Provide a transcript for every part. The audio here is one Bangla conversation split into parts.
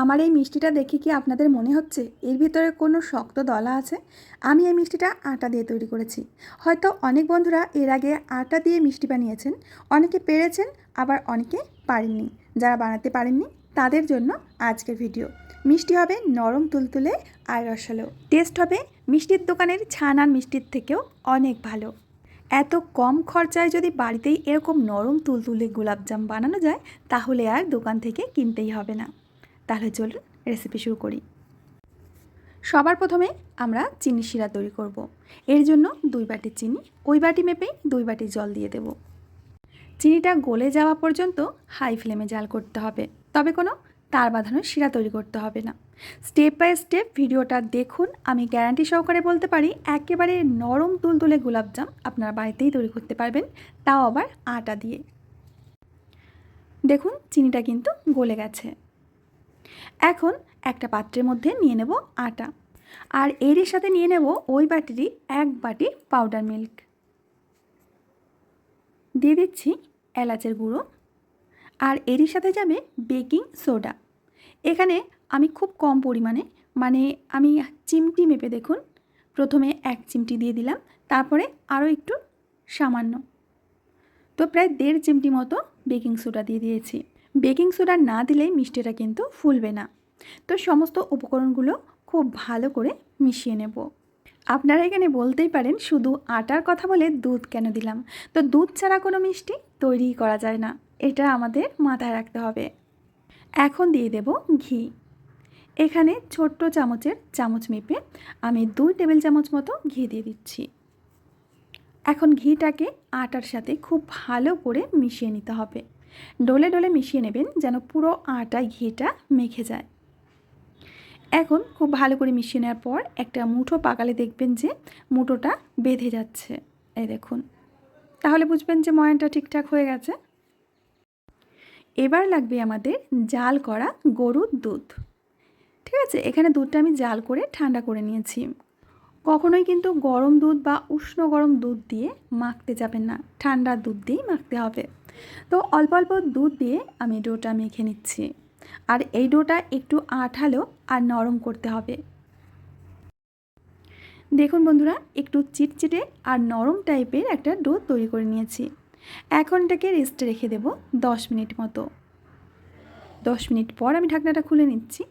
আমার এই মিষ্টিটা দেখে কি আপনাদের মনে হচ্ছে এর ভিতরে কোনো শক্ত দলা আছে? আমি এই মিষ্টিটা আটা দিয়ে তৈরি করেছি। হয়তো অনেক বন্ধুরা এর আগে আটা দিয়ে মিষ্টি বানিয়েছেন, অনেকে পেরেছেন, আবার অনেকে পারেননি। যারা বানাতে পারেননি তাদের জন্য আজকের ভিডিও। মিষ্টি হবে নরম তুলতুলে আর রসালো, টেস্ট হবে মিষ্টির দোকানের ছানার মিষ্টির থেকেও অনেক ভালো। এত কম খরচায় যদি বাড়িতেই এরকম নরম তুলতুলে গোলাপজাম বানানো যায়, তাহলে আর দোকান থেকে কিনতেই হবে না। তাহলে চলুন রেসিপি শুরু করি। সবার প্রথমে আমরা চিনি শিরা তৈরি করব। এর জন্য 2 বাটি চিনি, ওই বাটি মেপেই 2 বাটি জল দিয়ে দেব। চিনিটা গলে যাওয়া পর্যন্ত হাই ফ্লেমে জাল করতে হবে, তবে কোনো তার বাঁধানো শিরা তৈরি করতে হবে না। স্টেপ বাই স্টেপ ভিডিওটা দেখুন। আমি গ্যারান্টি সহকারে বলতে পারি একেবারে নরম তুলতুলে গোলাপজাম আপনারা বাড়িতেই তৈরি করতে পারবেন, তাও আবার আটা দিয়ে। দেখুন চিনিটা কিন্তু গলে গেছে। এখন একটা পাত্রের মধ্যে নিয়ে নেব আটা, আর এরই সাথে নিয়ে নেব ওই বাটিরই 1 বাটি পাউডার মিল্ক। দিয়ে দিচ্ছি এলাচের গুঁড়ো, আর এরই সাথে যাবে বেকিং সোডা। এখানে আমি খুব কম পরিমাণে, মানে আমি চিমটি মেপে দেখুন, প্রথমে 1 চিমটি দিয়ে দিলাম, তারপরে আরও একটু সামান্য, তো প্রায় 1.5 চিমটি মতো বেকিং সোডা দিয়ে দিয়েছি। বেকিং সোডা না দিলে মিষ্টিটা কিন্তু ফুলবে না। তো সমস্ত উপকরণগুলো খুব ভালো করে মিশিয়ে নেব। আপনারা এখানে বলতেই পারেন শুধু আটার কথা বলে দুধ কেন দিলাম? তো দুধ ছাড়া কোনো মিষ্টি তৈরি করা যায় না, এটা আমাদের মাথায় রাখতে হবে। এখন দিয়ে দেব ঘি। এখানে ছোট্ট চামচের চামচ মেপে আমি 2 টেবিল চামচ মতো ঘি দিয়ে দিচ্ছি। এখন ঘিটাকে আটার সাথে খুব ভালো করে মিশিয়ে নিতে হবে। ডলে ডলে মিশিয়ে নেবেন যেন পুরো আটায় ঘিটা মেখে যায়। এখন খুব ভালো করে মিশিয়ে নেওয়ার পর একটা মুঠো পাকালে দেখবেন যে মুঠোটা বেঁধে যাচ্ছে, এই দেখুন, তাহলে বুঝবেন যে ময়ানটা ঠিকঠাক হয়ে গেছে। এবার লাগবে আমাদের জাল করা গরুর দুধ। ঠিক আছে, এখানে দুধটা আমি জাল করে ঠান্ডা করে নিয়েছি। কখনোই কিন্তু গরম দুধ বা উষ্ণ গরম দুধ দিয়ে মাখতে যাবেন না, ঠান্ডা দুধ দিয়েই মাখতে হবে। তো অল্প অল্প দুধ দিয়ে আমি ডোটা মেখে নিচ্ছি, আর এই ডোটা একটু আঠালো আর নরম করতে হবে। দেখুন বন্ধুরা, একটু চিটচিটে আর নরম টাইপের একটা ডো তৈরি করে নিয়েছি। এখন এটাকে রেস্টে রেখে দেব 10 মিনিট মতো। 10 মিনিট পর আমি ঢাকনাটা খুলে নিচ্ছি।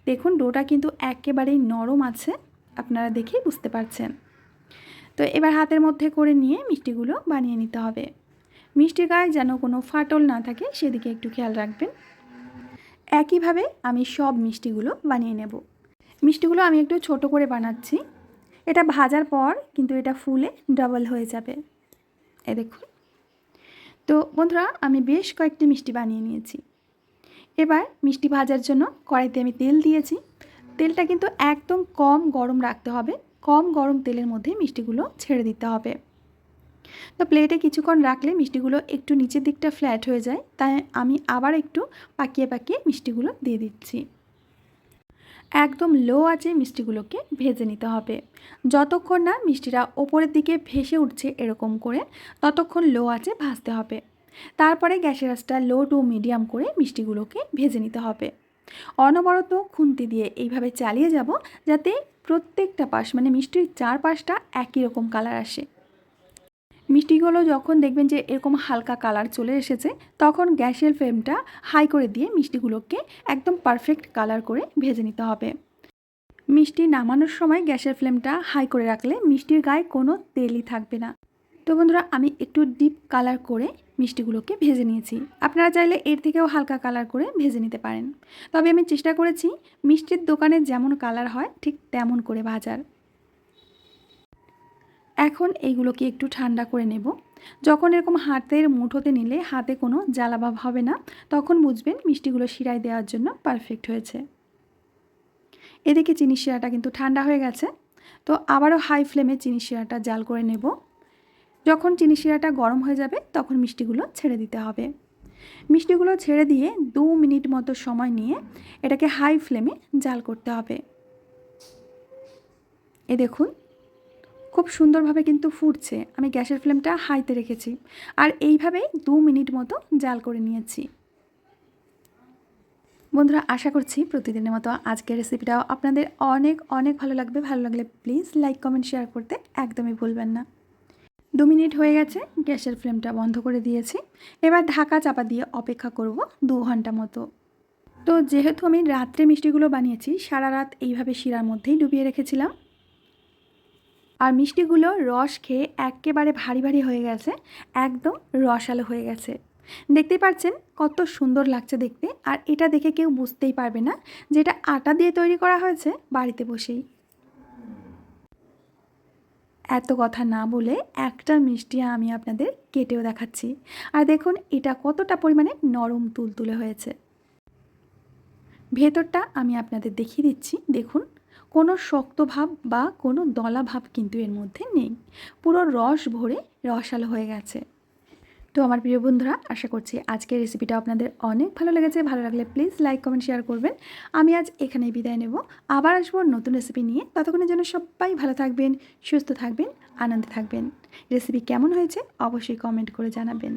দেখুন ডোটা কিন্তু একেবারেই নরম আছে, আপনারা দেখেই বুঝতে পারছেন। তো এবার হাতের মধ্যে করে নিয়ে মিষ্টিগুলো বানিয়ে নিতে হবে। মিষ্টির গায়ে যেন কোনো ফাটল না থাকে সেদিকে একটু খেয়াল রাখবেন। একইভাবে আমি সব মিষ্টিগুলো বানিয়ে নেব। মিষ্টিগুলো আমি একটু ছোট করে বানাচ্ছি, এটা ভাজার পর কিন্তু এটা ফুলে ডাবল হয়ে যাবে, এই দেখুন। তো বন্ধুরা, আমি বেশ কয়েকটি মিষ্টি বানিয়ে নিয়েছি। এবার মিষ্টি ভাজার জন্য কড়াইতে আমি তেল দিয়েছি। তেলটা কিন্তু একদম কম গরম রাখতে হবে, কম গরম তেলের মধ্যে মিষ্টিগুলো ছেড়ে দিতে হবে। তো প্লেটে কিছুক্ষণ রাখলে মিষ্টিগুলো একটু নিচের দিকটা ফ্ল্যাট হয়ে যায়, তাই আমি আবার একটু পাকিয়ে পাকিয়ে মিষ্টিগুলো দিয়ে দিচ্ছি। একদম লো আঁচে মিষ্টিগুলোকে ভেজে নিতে হবে। যতক্ষণ না মিষ্টিটা ওপরের দিকে ভেসে উঠছে এরকম করে, ততক্ষণ লো আঁচে ভাজতে হবে। তারপরে গ্যাসের আঁচটা লো টু মিডিয়াম করে মিষ্টিগুলোকে ভেজে নিতে হবে। অনবরত খুন্তি দিয়ে এইভাবে চালিয়ে যাব যাতে প্রত্যেকটা পাশ, মানে মিষ্টির 4 পাশটা একই রকম কালার আসে। মিষ্টিগুলো যখন দেখবেন যে এরকম হালকা কালার চলে এসেছে, তখন গ্যাসের ফ্লেমটা হাই করে দিয়ে মিষ্টিগুলোকে একদম পারফেক্ট কালার করে ভেজে নিতে হবে। মিষ্টি নামানোর সময় গ্যাসের ফ্লেমটা হাই করে রাখলে মিষ্টির গায়ে কোনো তেলই থাকবে না। তো বন্ধুরা, আমি একটু ডিপ কালার করে মিষ্টিগুলোকে ভেজে নিয়েছি। আপনারা চাইলে এর থেকেও হালকা কালার করে ভেজে নিতে পারেন, তবে আমি চেষ্টা করেছি মিষ্টির দোকানে যেমন কালার হয় ঠিক তেমন করে ভাজার। এখন এইগুলোকে একটু ঠান্ডা করে নেব। যখন এরকম হাতের মুঠোতে নিলে হাতে কোনো জ্বালাভাব হবে না, তখন বুঝবেন মিষ্টিগুলো শিরায় দেওয়ার জন্য পারফেক্ট হয়েছে। এদিকে চিনি শিরাটা কিন্তু ঠান্ডা হয়ে গেছে। তো আবারও হাই ফ্লেমে চিনি শিরাটা জাল করে নেব। যখন চিনি শিরাটা গরম হয়ে যাবে তখন মিষ্টিগুলো ছেড়ে দিতে হবে। মিষ্টিগুলো ছেড়ে দিয়ে 2 মিনিট মতো সময় নিয়ে এটাকে হাই ফ্লেমে জাল করতে হবে। এ দেখুন, খুব সুন্দরভাবে কিন্তু ফুটছে। আমি গ্যাসের ফ্লেমটা হাইতে রেখেছি, আর এইভাবেই 2 মিনিট মতো জাল করে নিয়েছি। বন্ধুরা, আশা করছি প্রতিদিনের মতো আজকের রেসিপিটাও আপনাদের অনেক অনেক ভালো লাগবে। ভালো লাগলে প্লিজ লাইক কমেন্ট শেয়ার করতে একদমই ভুলবেন না। 2 মিনিট হয়ে গেছে, গ্যাসের ফ্লেমটা বন্ধ করে দিয়েছি। এবার ঢাকা চাপা দিয়ে অপেক্ষা করব 2 ঘন্টা মতো। তো যেহেতু আমি রাত্রে মিষ্টিগুলো বানিয়েছি, সারা রাত এইভাবে শিরার মধ্যেই ডুবিয়ে রেখেছিলাম। আর মিষ্টিগুলো রস খেয়ে একেবারে ভারী ভারী হয়ে গেছে, একদম রসালো হয়ে গেছে। দেখতেই পাচ্ছেন কত সুন্দর লাগছে দেখতে। আর এটা দেখে কেউ বুঝতেই পারবে না যে এটা আটা দিয়ে তৈরি করা হয়েছে বাড়িতে বসেই। এত কথা না বলে একটা মিষ্টি আমি আপনাদের কেটেও দেখাচ্ছি। আর দেখুন এটা কতটা পরিমাণে নরম তুলতুলে হয়েছে। ভেতরটা আমি আপনাদের দেখিয়ে দিচ্ছি। দেখুন, কোনো শক্ত ভাব বা কোনো দলা ভাব কিন্তু এর মধ্যে নেই। পুরো রস ভরে রসালো হয়ে গেছে। তো আমার প্রিয় বন্ধুরা, আশা করছি আজকের রেসিপিটা আপনাদের অনেক ভালো লেগেছে। ভালো লাগলে প্লিজ লাইক কমেন্ট শেয়ার করবেন। আমি আজ এখানেই বিদায় নেব। আবার আসবো নতুন রেসিপি নিয়ে। ততক্ষণের জন্য সবাই ভালো থাকবেন, সুস্থ থাকবেন, আনন্দে থাকবেন। রেসিপি কেমন হয়েছে অবশ্যই কমেন্ট করে জানাবেন।